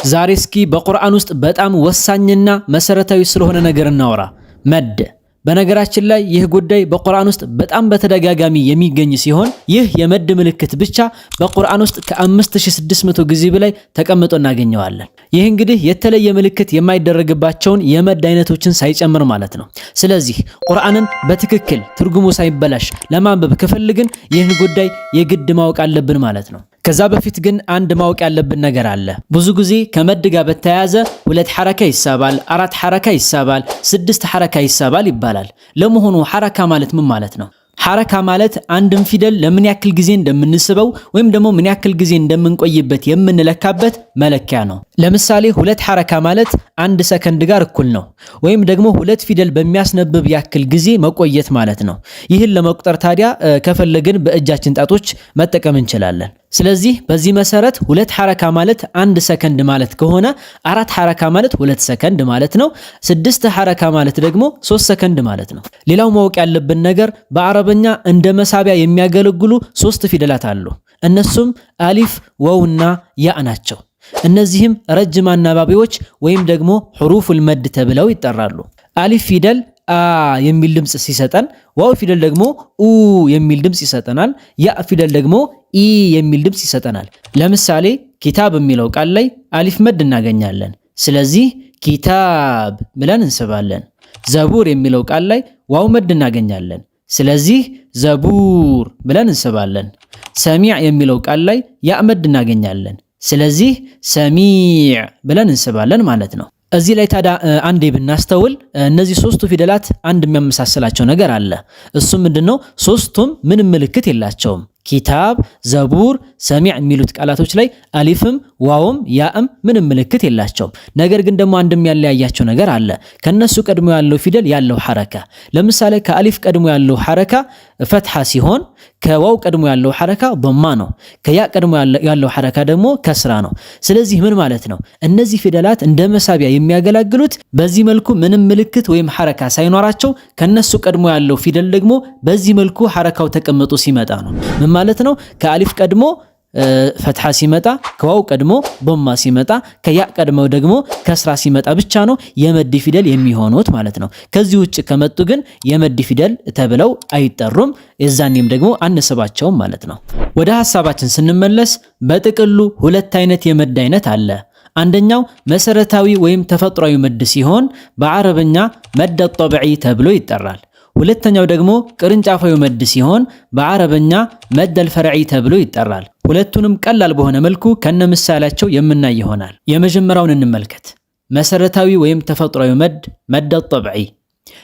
ዛሬ እስኪ በቁርአን ውስጥ በጣም ወሳኝና መሰረታዊ ስለሆነ ነገር እናወራ። መድ። በነገራችን ላይ ይህ ጉዳይ በቁርአን ውስጥ በጣም በተደጋጋሚ የሚገኝ ሲሆን ይህ የመድ ምልክት ብቻ በቁርአን ውስጥ ከ5600 ጊዜ በላይ ተቀምጦ እናገኘዋለን። ይህ እንግዲህ የተለየ ምልክት የማይደረግባቸውን የመድ አይነቶችን ሳይጨምር ማለት ነው። ስለዚህ ቁርአንን በትክክል ትርጉሙ ሳይበላሽ ለማንበብ ከፈልግን ይህን ጉዳይ የግድ ማወቅ አለብን ማለት ነው። ከዛ በፊት ግን አንድ ማወቅ ያለብን ነገር አለ። ብዙ ጊዜ ከመድ ጋር በተያያዘ 2 ሐረካ ይሳባል፣ 4 ሐረካ ይሳባል፣ 6 ሐረካ ይሳባል ይባላል። ለመሆኑ ሐረካ ማለት ምን ማለት ነው? ሐረካ ማለት አንድን ፊደል ለምን ያክል ጊዜ እንደምንስበው ወይም ደግሞ ምን ያክል ጊዜ እንደምንቆይበት የምንለካበት መለኪያ ነው። ለምሳሌ 2 ሐረካ ማለት 1 ሰከንድ ጋር እኩል ነው፣ ወይም ደግሞ 2 ፊደል በሚያስነብብ ያክል ጊዜ መቆየት ማለት ነው። ይህን ለመቁጠር ታዲያ ከፈለግን በእጃችን ጣቶች መጠቀም እንችላለን። ስለዚህ በዚህ መሰረት 2 ሐረካ ማለት 1 ሰከንድ ማለት ከሆነ 4 ሐረካ ማለት 2 ሰከንድ ማለት ነው። 6 ሐረካ ማለት ደግሞ 3 ሰከንድ ማለት ነው። ሌላው ማወቅ ያለብን ነገር በአረበኛ እንደ መሳቢያ የሚያገለግሉ 3 ፊደላት አሉ። እነሱም አሊፍ፣ ወውና ያ ናቸው። እነዚህም ረጅም አናባቢዎች ወይም ደግሞ ሁሩፉል መድ ተብለው ይጠራሉ። አሊፍ ፊደል አ የሚል ድምጽ ሲሰጠን፣ ዋው ፊደል ደግሞ ኡ የሚል ድምጽ ይሰጠናል። ያ ፊደል ደግሞ ኢ የሚል ድምጽ ይሰጠናል። ለምሳሌ ኪታብ የሚለው ቃል ላይ አሊፍ መድ እናገኛለን። ስለዚህ ኪታብ ብለን እንስባለን። ዘቡር የሚለው ቃል ላይ ዋው መድ እናገኛለን። ስለዚህ ዘቡር ብለን እንስባለን። ሰሚዕ የሚለው ቃል ላይ ያ መድ እናገኛለን። ስለዚህ ሰሚዕ ብለን እንስባለን ማለት ነው። እዚህ ላይ ታዲያ አንዴ ብናስተውል እነዚህ 3ቱ ፊደላት አንድ የሚያመሳስላቸው ነገር አለ። እሱም ምንድነው? 3ቱም ምንም ምልክት የላቸውም። ኪታብ፣ ዘቡር፣ ሰሚዕ የሚሉት ቃላቶች ላይ አሊፍም ዋውም ያም ምንም ምልክት የላቸውም። ነገር ግን ደግሞ አንድም ያለያያቸው ነገር አለ። ከነሱ ቀድሞ ያለው ፊደል ያለው ሐረካ። ለምሳሌ ከአሊፍ ቀድሞ ያለው ሐረካ ፈትሐ ሲሆን ከዋው ቀድሞ ያለው ሐረካ ضማ ነው። ከያ ቀድሞ ያለው ሐረካ ደግሞ ከስራ ነው። ስለዚህ ምን ማለት ነው? እነዚህ ፊደላት እንደ መሳቢያ የሚያገለግሉት በዚህ መልኩ ምንም ምልክት ወይም ሐረካ ሳይኖራቸው ከነሱ ቀድሞ ያለው ፊደል ደግሞ በዚህ መልኩ ሐረካው ተቀምጦ ሲመጣ ነው። ምን ማለት ነው? ከአሊፍ ቀድሞ ፈትሐ ሲመጣ፣ ከዋው ቀድሞ ضማ ሲመጣ፣ ከያ ቀድሞ ደግሞ ከስራ ሲመጣ ብቻ ነው የመድ ፊደል የሚሆኑት ማለት ነው። ከዚህ ውጭ ከመጡ ግን የመድ ፊደል ተብለው አይጠሩም። የዛኔም ደግሞ አንስባቸውም ማለት ነው። ወደ ሐሳባችን ስንመለስ በጥቅሉ 2 አይነት የመድ አይነት አለ። አንደኛው መሰረታዊ ወይም ተፈጥሯዊ መድ ሲሆን በአረበኛ መድ ጠብዒ ተብሎ ይጠራል። ሁለተኛው ደግሞ ቅርንጫፋዊ መድ ሲሆን በአረበኛ መድ አልፈርዒ ተብሎ ይጠራል። ሁለቱንም ቀላል በሆነ መልኩ ከነምሳሌያቸው የምናይ ይሆናል። የመጀመሪያውን እንመልከት። መሰረታዊ ወይም ተፈጥሯዊ መድ መድ ጠብዒ።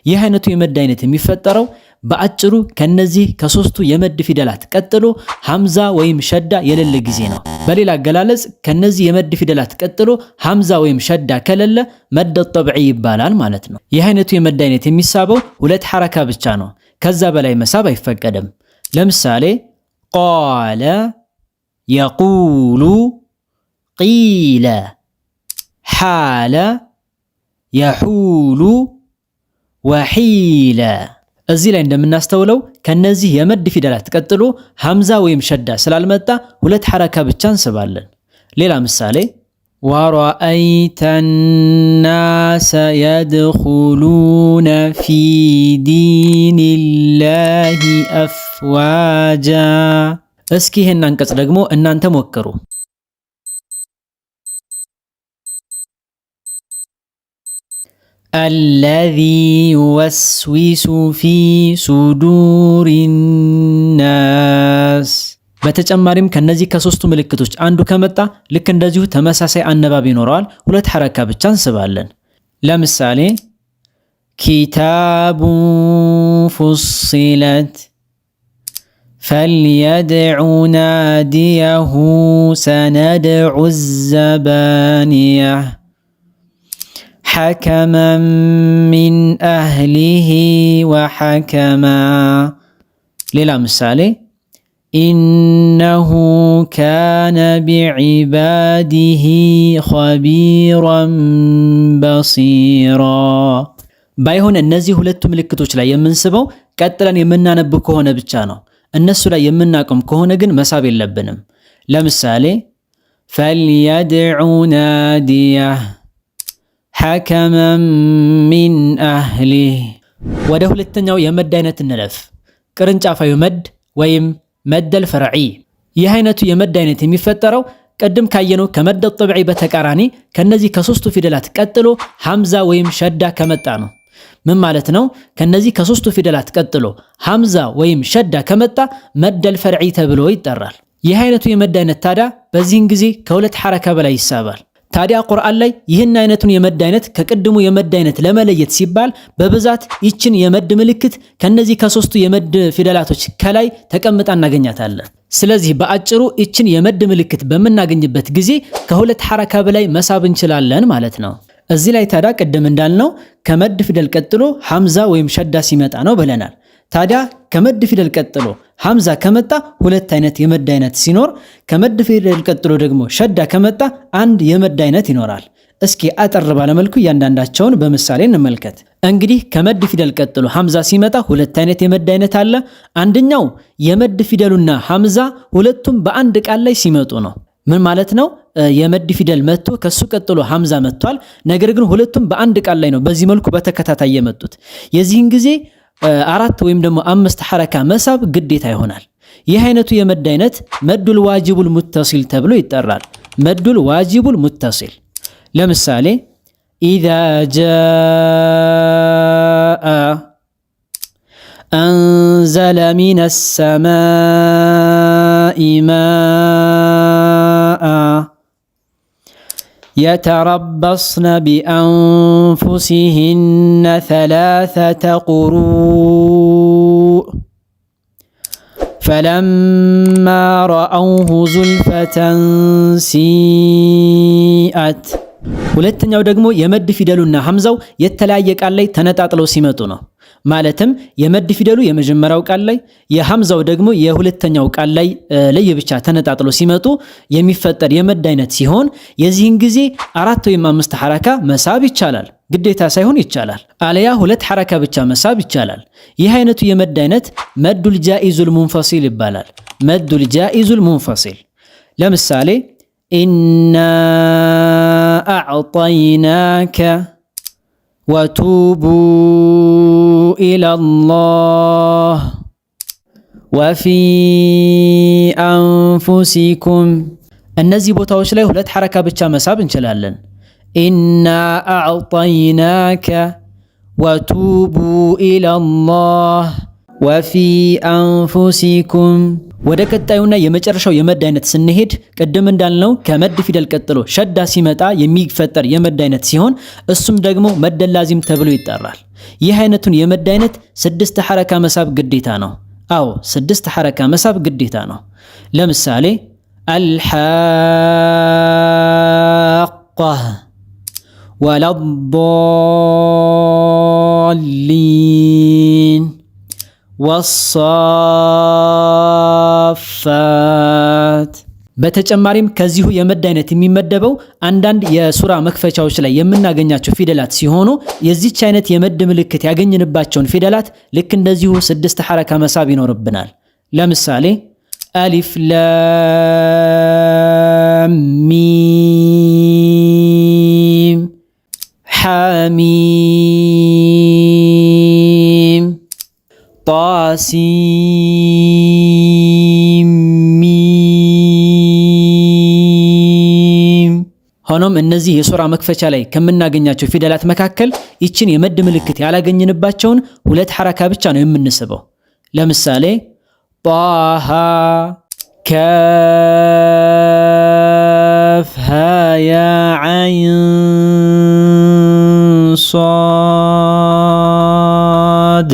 ይህ አይነቱ የመድ አይነት የሚፈጠረው በአጭሩ ከነዚህ ከ3ቱ የመድ ፊደላት ቀጥሎ ሐምዛ ወይም ሸዳ የሌለ ጊዜ ነው። በሌላ አገላለጽ ከነዚህ የመድ ፊደላት ቀጥሎ ሐምዛ ወይም ሸዳ ከሌለ መድ ጠብዒ ይባላል ማለት ነው። ይህ አይነቱ የመድ አይነት የሚሳበው 2 ሐረካ ብቻ ነው። ከዛ በላይ መሳብ አይፈቀድም። ለምሳሌ ቃለ፣ የቁሉ፣ ቂለ፣ ሓለ፣ የሑሉ፣ ወሒለ። እዚህ ላይ እንደምናስተውለው ከነዚህ የመድ ፊደላት ቀጥሎ ሐምዛ ወይም ሸዳ ስላልመጣ 2 ሐረካ ብቻ እንስባለን። ሌላ ምሳሌ ወረአይተ ናሰ የድኹሉነ ፊ ዲኒላሂ አፍዋጃ። እስኪ ይህን አንቀጽ ደግሞ እናንተ ሞክሩ። الذي يوسوس في صدور الناس። በተጨማሪም ከነዚህ ከ3ቱ ምልክቶች አንዱ ከመጣ ልክ እንደዚሁ ተመሳሳይ አነባብ ይኖረዋል። 2 ሐረካ ብቻ እንስባለን። ለምሳሌ ኪታቡ ፉሲለት فليدع ناديه سندع الزبانية حكما من أهله وحكما. ሌላ ምሳሌ إنه كان بعباده خبيرا بصيرا። ባይሆን እነዚህ ሁለቱ ምልክቶች ላይ የምንስበው ቀጥለን የምናነብ ከሆነ ብቻ ነው። እነሱ ላይ የምናቆም ከሆነ ግን መሳብ የለብንም። ለምሳሌ ፈልየድዑ ናዲየህ ሐከመን ሚን አህሊህ። ወደ ሁለተኛው የመድ አይነት እንለፍ። ቅርንጫፋዊ መድ ወይም መደል ፈርዒ። ይህ አይነቱ የመድ አይነት የሚፈጠረው ቀደም ካየነው ከመድ ጠብዒ በተቃራኒ ከነዚህ ከሶስቱ ፊደላት ቀጥሎ ሐምዛ ወይም ሸዳ ከመጣ ነው። ምን ማለት ነው? ከነዚህ ከሶስቱ ፊደላት ቀጥሎ ሐምዛ ወይም ሸዳ ከመጣ መደል ፈርዒ ተብሎ ይጠራል። ይህ አይነቱ የመድ አይነት ታዲያ በዚህን ጊዜ ከሁለት ሐረካ በላይ ይሳባል። ታዲያ ቁርአን ላይ ይህን አይነቱን የመድ አይነት ከቅድሙ የመድ አይነት ለመለየት ሲባል በብዛት ይችን የመድ ምልክት ከነዚህ ከሶስቱ የመድ ፊደላቶች ከላይ ተቀምጣ እናገኛታለን። ስለዚህ በአጭሩ ይችን የመድ ምልክት በምናገኝበት ጊዜ ከሁለት ሐረካ በላይ መሳብ እንችላለን ማለት ነው። እዚህ ላይ ታዲያ ቅድም እንዳልነው ከመድ ፊደል ቀጥሎ ሐምዛ ወይም ሸዳ ሲመጣ ነው ብለናል። ታዲያ ከመድ ፊደል ቀጥሎ ሐምዛ ከመጣ ሁለት አይነት የመድ አይነት ሲኖር ከመድ ፊደል ቀጥሎ ደግሞ ሸዳ ከመጣ አንድ የመድ አይነት ይኖራል። እስኪ አጠር ባለመልኩ እያንዳንዳቸውን በምሳሌ እንመልከት። እንግዲህ ከመድ ፊደል ቀጥሎ ሐምዛ ሲመጣ ሁለት አይነት የመድ አይነት አለ። አንደኛው የመድ ፊደሉና ሐምዛ ሁለቱም በአንድ ቃል ላይ ሲመጡ ነው። ምን ማለት ነው? የመድ ፊደል መጥቶ ከሱ ቀጥሎ ሐምዛ መጥቷል። ነገር ግን ሁለቱም በአንድ ቃል ላይ ነው በዚህ መልኩ በተከታታይ የመጡት። የዚህን ጊዜ አራት ወይም ደግሞ አምስት ሐረካ መሳብ ግዴታ ይሆናል። ይህ አይነቱ የመድ አይነት መዱል ዋጅቡል ሙተሲል ተብሎ ይጠራል። መዱል ዋጅቡል ሙተሲል። ለምሳሌ ኢዛ ጃአ አንዘለ ሚነ ሰማኢ ማአ يتربصن بأنفسهن ثلاثة قروء فلما رأوه زلفة سيئت። ሁለተኛው ደግሞ የመድ ፊደሉና ሐምዛው የተለያየ ቃል ላይ ተነጣጥለው ሲመጡ ነው። ማለትም የመድ ፊደሉ የመጀመሪያው ቃል ላይ የሐምዛው ደግሞ የሁለተኛው ቃል ላይ ለየብቻ ተነጣጥለው ሲመጡ የሚፈጠር የመድ አይነት ሲሆን የዚህን ጊዜ አራት ወይም አምስት ሐረካ መሳብ ይቻላል። ግዴታ ሳይሆን ይቻላል። አለያ ሁለት ሐረካ ብቻ መሳብ ይቻላል። ይህ አይነቱ የመድ አይነት መዱል ጃኢዙል ሙንፈሲል ይባላል። መዱል ጃኢዙል ሙንፈሲል። ለምሳሌ ኢና አዕጠይናከ ወቱቡ ኢለላህ ወፊ አንፉሲኩም። እነዚህ ቦታዎች ላይ ሁለት ሐረካ ብቻ መሳብ እንችላለን። ኢና አዕጠይናከ ወቱቡ ኢለላህ ወፊ አንፉሲኩም። ወደ ቀጣዩና የመጨረሻው የመድ አይነት ስንሄድ ቅድም እንዳልነው ከመድ ፊደል ቀጥሎ ሸዳ ሲመጣ የሚፈጠር የመድ አይነት ሲሆን እሱም ደግሞ መድ ላዚም ተብሎ ይጠራል። ይህ አይነቱን የመድ አይነት ስድስት ሐረካ መሳብ ግዴታ ነው። አዎ ስድስት ሐረካ መሳብ ግዴታ ነው። ለምሳሌ አልሐቀህ ወለዷሊን ወሳፋት። በተጨማሪም ከዚሁ የመድ አይነት የሚመደበው አንዳንድ የሱራ መክፈቻዎች ላይ የምናገኛቸው ፊደላት ሲሆኑ የዚች አይነት የመድ ምልክት ያገኝንባቸውን ፊደላት ልክ እንደዚሁ ስድስት ሐረካ መሳብ ይኖርብናል። ለምሳሌ አሊፍ ላም ሚም ሐሚም ጣሲም ሚም። ሆኖም እነዚህ የሱራ መክፈቻ ላይ ከምናገኛቸው ፊደላት መካከል ይችን የመድ ምልክት ያላገኝንባቸውን ሁለት ሐረካ ብቻ ነው የምንስበው። ለምሳሌ ጣሃ ከፍ ሃያ ዐይን ሷድ።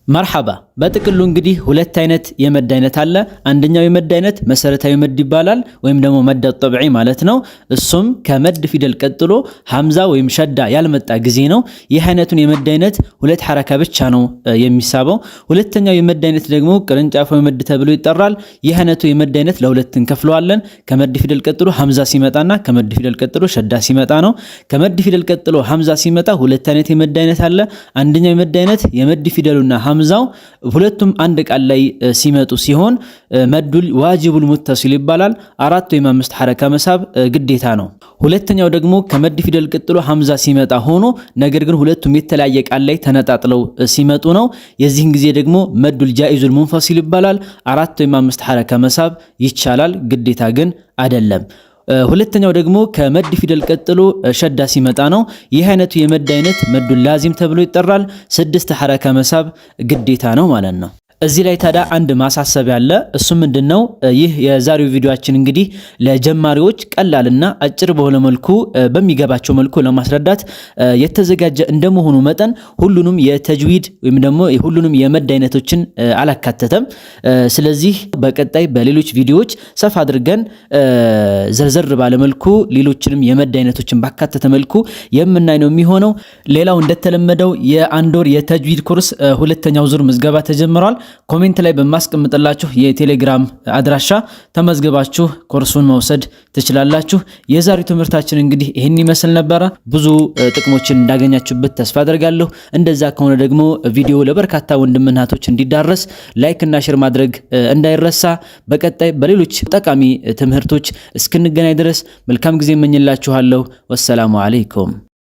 መርሐባ። በጥቅሉ እንግዲህ ሁለት አይነት የመድ አይነት አለ። አንደኛው የመድ አይነት መሰረታዊ መድ ይባላል ወይም ደግሞ መድ ጠብዒ ማለት ነው። እሱም ከመድ ፊደል ቀጥሎ ሐምዛ ወይም ሸዳ ያልመጣ ጊዜ ነው። ይህ አይነቱን የመድ አይነት ሁለት ሐረካ ብቻ ነው የሚሳበው። ሁለተኛው የመድ አይነት ደግሞ ቅርንጫፋዊ መድ ተብሎ ይጠራል። ይህ አይነቱ የመድ አይነት ለሁለት እንከፍለዋለን። ከመድ ፊደል ቀጥሎ ሐምዛ ሲመጣና ከመድ ፊደል ቀጥሎ ሸዳ ሲመጣ ነው። ከመድ ፊደል ቀጥሎ ሐምዛ ሲመጣ ሁለት አይነት የመድ አይነት አለ። አንደኛው የመድ አይነት የመድ ፊደሉና ሐምዛው ሁለቱም አንድ ቃል ላይ ሲመጡ ሲሆን መዱል ዋጅቡል ሙተሲል ይባላል። 4 ወይም 5 ሐረካ መሳብ ግዴታ ነው። ሁለተኛው ደግሞ ከመድ ፊደል ቀጥሎ ሐምዛ ሲመጣ ሆኖ ነገር ግን ሁለቱም የተለያየ ቃል ላይ ተነጣጥለው ሲመጡ ነው። የዚህን ጊዜ ደግሞ መዱል ጃኢዙል ሙንፈሲል ይባላል። 4 ወይም 5 ሐረካ መሳብ ይቻላል፣ ግዴታ ግን አይደለም። ሁለተኛው ደግሞ ከመድ ፊደል ቀጥሎ ሸዳ ሲመጣ ነው። ይህ አይነቱ የመድ አይነት መዱል ላዚም ተብሎ ይጠራል። 6 ሐረካ መሳብ ግዴታ ነው ማለት ነው። እዚህ ላይ ታዲያ አንድ ማሳሰቢያ አለ። እሱ ምንድነው? ይህ የዛሬው ቪዲዮአችን እንግዲህ ለጀማሪዎች ቀላልና አጭር በሆነ መልኩ በሚገባቸው መልኩ ለማስረዳት የተዘጋጀ እንደመሆኑ መጠን ሁሉንም የተጅዊድ ወይም ደግሞ ሁሉንም የመድ አይነቶችን አላካተተም። ስለዚህ በቀጣይ በሌሎች ቪዲዮዎች ሰፋ አድርገን ዘርዘር ባለ መልኩ ሌሎችንም የመድ አይነቶችን ባካተተ መልኩ የምናይ ነው የሚሆነው። ሌላው እንደተለመደው የአንድ ወር የተጅዊድ ኮርስ ሁለተኛው ዙር ምዝገባ ተጀምሯል። ኮሜንት ላይ በማስቀምጥላችሁ የቴሌግራም አድራሻ ተመዝግባችሁ ኮርሱን መውሰድ ትችላላችሁ። የዛሬው ትምህርታችን እንግዲህ ይህን ይመስል ነበረ። ብዙ ጥቅሞችን እንዳገኛችሁበት ተስፋ አደርጋለሁ። እንደዛ ከሆነ ደግሞ ቪዲዮ ለበርካታ ወንድምና እህቶች እንዲዳረስ ላይክ እና ሼር ማድረግ እንዳይረሳ። በቀጣይ በሌሎች ጠቃሚ ትምህርቶች እስክንገናኝ ድረስ መልካም ጊዜ እመኝላችኋለሁ። ወሰላሙ አለይኩም።